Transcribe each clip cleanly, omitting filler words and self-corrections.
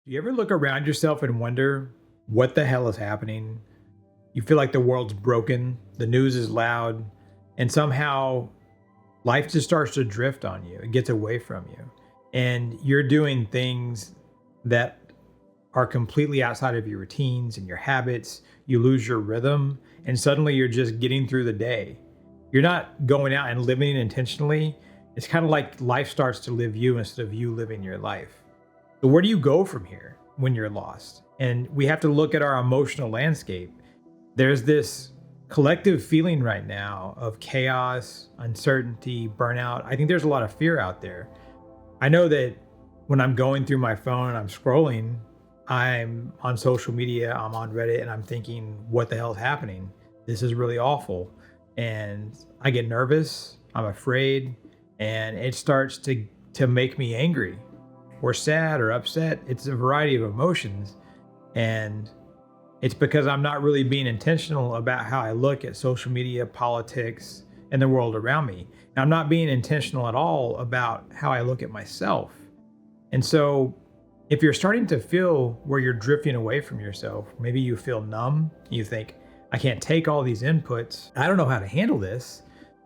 Do you ever look around yourself and wonder what the hell is happening? You feel like the world's broken, the news is loud, and somehow life just starts to drift on you. It gets away from you. And you're doing things that are completely outside of your routines and your habits. You lose your rhythm, and suddenly you're just getting through the day. You're not going out and living intentionally. It's kind of like life starts to live you instead of you living your life. So where do you go from here when you're lost? And we have to look at our emotional landscape. There's this collective feeling right now of chaos, uncertainty, burnout. I think there's a lot of fear out there. I know that when I'm going through my phone and I'm scrolling, I'm on social media, I'm on Reddit, and I'm thinking, what the hell is happening? This is really awful. And I get nervous, I'm afraid, and it starts to make me angry or sad or upset. It's a variety of emotions. And it's because I'm not really being intentional about how I look at social media, politics, and the world around me. And I'm not being intentional at all about how I look at myself. And so if you're starting to feel where you're drifting away from yourself, maybe you feel numb, you think, I can't take all these inputs. I don't know how to handle this.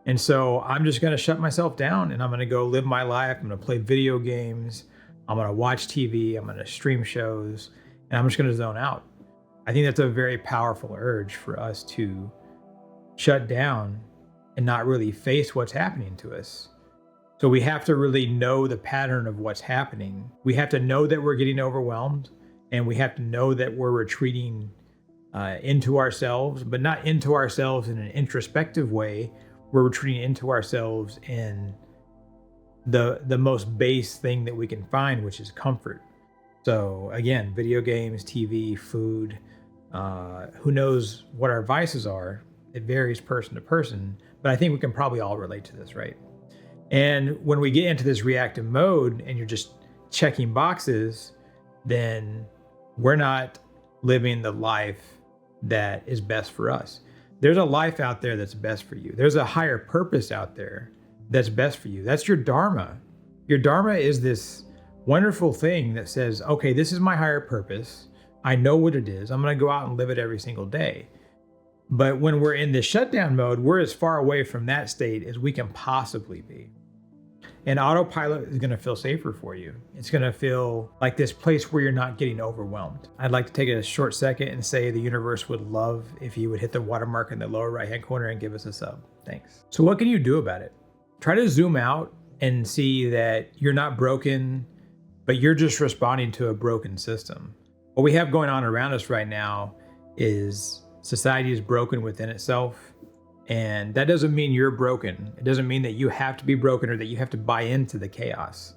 And so I'm just going to shut myself down and I'm going to go live my life. I'm going to play video games. I'm going to watch TV. I'm going to stream shows, and I'm just going to zone out. I think that's a very powerful urge for us to shut down and not really face what's happening to us. So we have to really know the pattern of what's happening. We have to know that we're getting overwhelmed, and we have to know that we're retreating into ourselves, but not into ourselves in an introspective way. We're retreating into ourselves in the most base thing that we can find, which is comfort. So again, video games, TV, food, who knows what our vices are? It varies person to person, but I think we can probably all relate to this, right? And when we get into this reactive mode and you're just checking boxes, then we're not living the life that is best for us. There's a life out there that's best for you. There's a higher purpose out there that's best for you. That's your dharma. Your dharma is this wonderful thing that says, okay, this is my higher purpose. I know what it is. I'm going to go out and live it every single day. But when we're in the shutdown mode, we're as far away from that state as we can possibly be. And autopilot is going to feel safer for you. It's going to feel like this place where you're not getting overwhelmed. I'd like to take a short second and say the universe would love if you would hit the watermark in the lower right-hand corner and give us a sub. Thanks. So what can you do about it? Try to zoom out and see that you're not broken, but you're just responding to a broken system. What we have going on around us right now is society is broken within itself. And that doesn't mean you're broken. It doesn't mean that you have to be broken or that you have to buy into the chaos.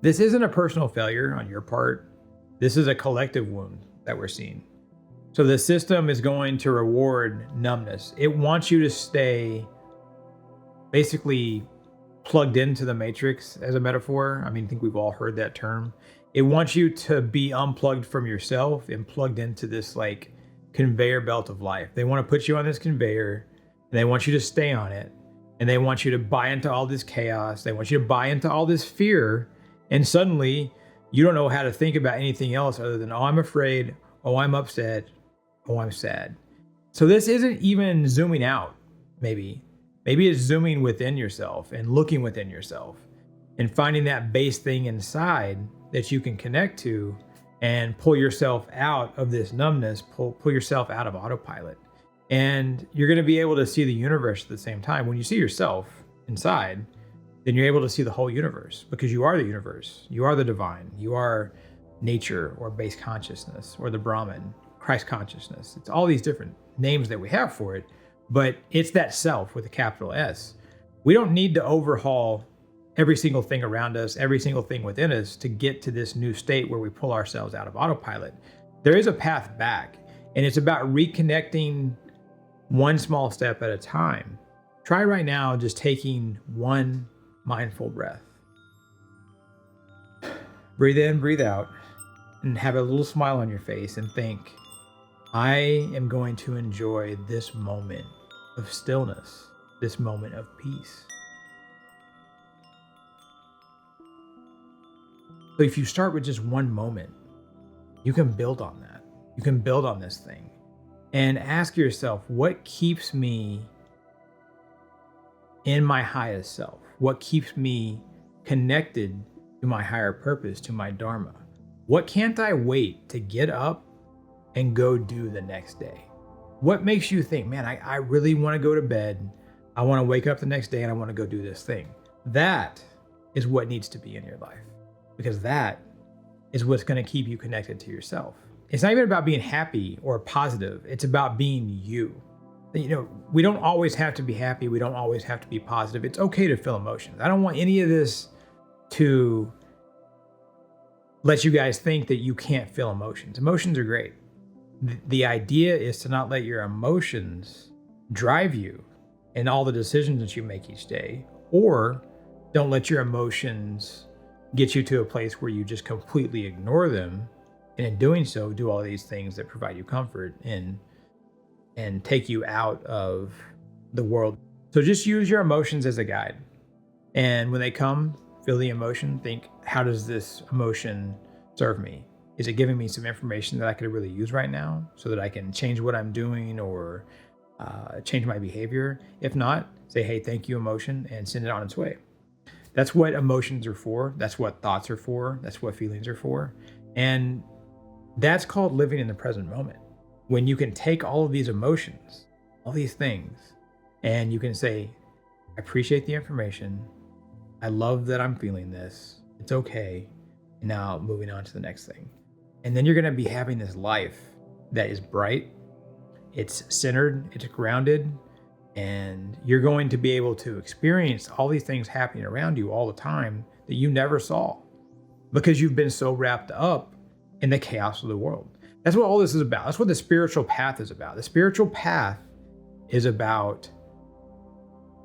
This isn't a personal failure on your part. This is a collective wound that we're seeing. So the system is going to reward numbness. It wants you to stay basically plugged into the matrix as a metaphor. I mean, I think we've all heard that term. It wants you to be unplugged from yourself and plugged into this like conveyor belt of life. They want to put you on this conveyor. And they want you to stay on it, and they want you to buy into all this chaos. They want you to buy into all this fear, and suddenly you don't know how to think about anything else other than, oh, I'm afraid, oh, I'm upset, oh, I'm sad. So this isn't even zooming out, maybe. Maybe it's zooming within yourself and looking within yourself and finding that base thing inside that you can connect to and pull yourself out of this numbness, pull yourself out of autopilot. And you're going to be able to see the universe at the same time. When you see yourself inside, then you're able to see the whole universe because you are the universe. You are the divine. You are nature or base consciousness or the Brahman, Christ consciousness. It's all these different names that we have for it, but it's that self with a capital S. We don't need to overhaul every single thing around us, every single thing within us to get to this new state where we pull ourselves out of autopilot. There is a path back, and it's about reconnecting one small step at a time. Try right now just taking one mindful breath. Breathe in, breathe out, and have a little smile on your face and think, I am going to enjoy this moment of stillness, this moment of peace. So if you start with just one moment, you can build on that. You can build on this thing and ask yourself, what keeps me in my highest self? What keeps me connected to my higher purpose, to my dharma? What can't I wait to get up and go do the next day? What makes you think, man, I really want to go to bed. I want to wake up the next day and I want to go do this thing. That is what needs to be in your life, because that is what's going to keep you connected to yourself. It's not even about being happy or positive. It's about being you. You know, we don't always have to be happy. We don't always have to be positive. It's okay to feel emotions. I don't want any of this to let you guys think that you can't feel emotions. Emotions are great. The idea is to not let your emotions drive you in all the decisions that you make each day, or don't let your emotions get you to a place where you just completely ignore them, and in doing so, do all these things that provide you comfort and take you out of the world. So just use your emotions as a guide. And when they come, feel the emotion, think, how does this emotion serve me? Is it giving me some information that I could really use right now so that I can change what I'm doing or change my behavior? If not, say, hey, thank you, emotion, and send it on its way. That's what emotions are for. That's what thoughts are for. That's what feelings are for. And that's called living in the present moment. When you can take all of these emotions, all these things, and you can say, I appreciate the information. I love that I'm feeling this. It's okay. And now moving on to the next thing. And then you're going to be having this life that is bright, it's centered, it's grounded, and you're going to be able to experience all these things happening around you all the time that you never saw because you've been so wrapped up in the chaos of the world. That's what all this is about. That's what the spiritual path is about. The spiritual path is about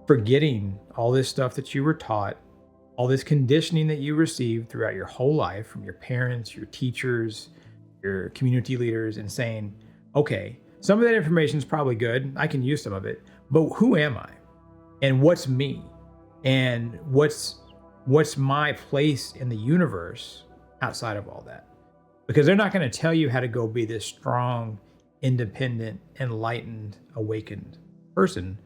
forgetting all this stuff that you were taught, all this conditioning that you received throughout your whole life from your parents, your teachers, your community leaders, and saying, okay, some of that information is probably good. I can use some of it, but who am I? And what's me? And what's my place in the universe outside of all that? Because they're not going to tell you how to go be this strong, independent, enlightened, awakened person,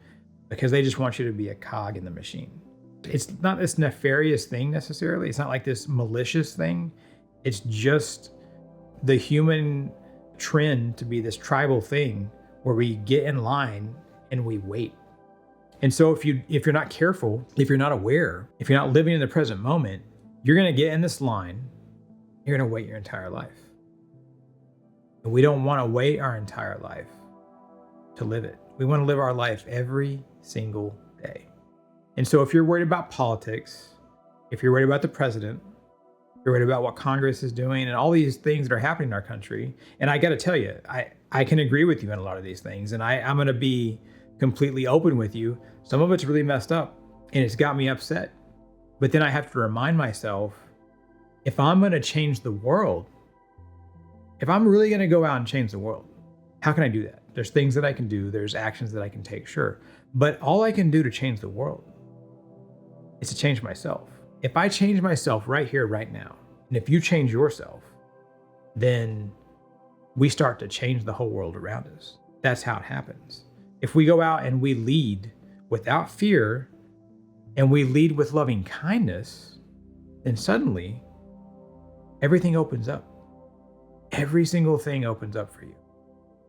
because they just want you to be a cog in the machine. It's not this nefarious thing necessarily. It's not like this malicious thing. It's just the human trend to be this tribal thing where we get in line and we wait. And so if you're not careful, if you're not aware, if you're not living in the present moment, you're going to get in this line. You're going to wait your entire life. And we don't want to wait our entire life to live it. We want to live our life every single day. And so if you're worried about politics, if you're worried about the president, if you're worried about what Congress is doing and all these things that are happening in our country, and I got to tell you, I can agree with you on a lot of these things. And I'm going to be completely open with you. Some of it's really messed up and it's got me upset. But then I have to remind myself, if I'm going to change the world, if I'm really going to go out and change the world, how can I do that? There's things that I can do. There's actions that I can take, sure. But all I can do to change the world is to change myself. If I change myself right here, right now, and if you change yourself, then we start to change the whole world around us. That's how it happens. If we go out and we lead without fear and we lead with loving kindness, then suddenly everything opens up. Every single thing opens up for you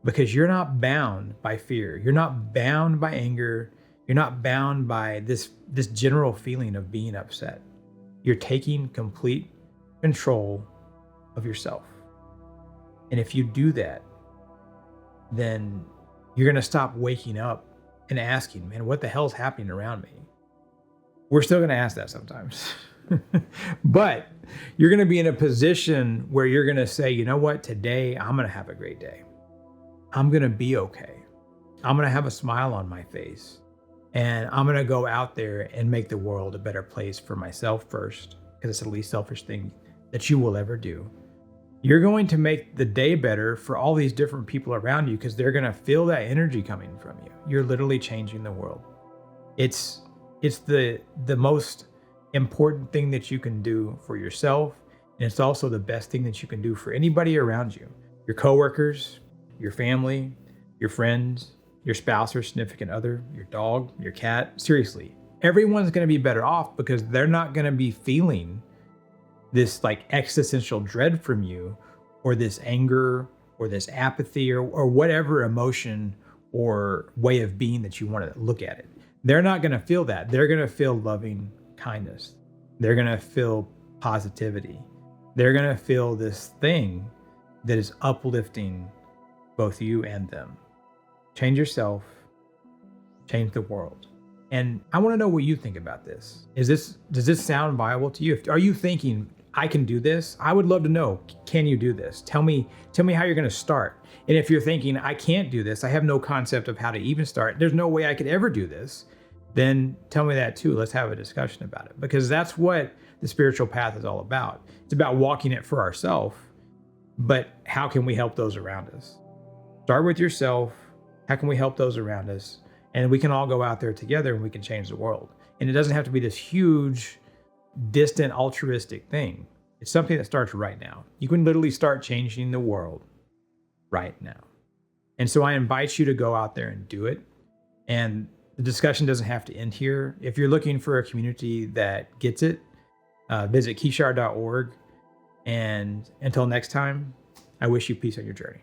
because you're not bound by fear. You're not bound by anger. You're not bound by this general feeling of being upset. You're taking complete control of yourself. And if you do that, then you're going to stop waking up and asking, man, what the hell's happening around me? We're still going to ask that sometimes. But you're going to be in a position where you're going to say, you know what, today I'm going to have a great day. I'm going to be okay. I'm going to have a smile on my face. And I'm going to go out there and make the world a better place for myself first, because it's the least selfish thing that you will ever do. You're going to make the day better for all these different people around you because they're going to feel that energy coming from you. You're literally changing the world. It's the most important thing that you can do for yourself And it's also the best thing that you can do for anybody around you, your coworkers, your family, your friends, your spouse or significant other, your dog, your cat. Seriously, everyone's going to be better off because they're not going to be feeling this like existential dread from you, or this anger, or this apathy, or whatever emotion or way of being that you want to look at it. They're not going to feel that. They're going to feel loving kindness. They're going to feel positivity. They're going to feel this thing that is uplifting both you and them. Change yourself, change the world. And I want to know what you think about this. Does this sound viable to you? Are you thinking, I can do this? I would love to know, can you do this? Tell me how you're going to start. And if you're thinking, I can't do this, I have no concept of how to even start, there's no way I could ever do this, then tell me that too. Let's have a discussion about it, because that's what the spiritual path is all about. It's about walking it for ourselves, but how can we help those around us? Start with yourself. How can we help those around us? And we can all go out there together and we can change the world. And it doesn't have to be this huge, distant, altruistic thing. It's something that starts right now. You can literally start changing the world right now. And so I invite you to go out there and do it. And the discussion doesn't have to end here. If you're looking for a community that gets it, visit kishar.org. And until next time, I wish you peace on your journey.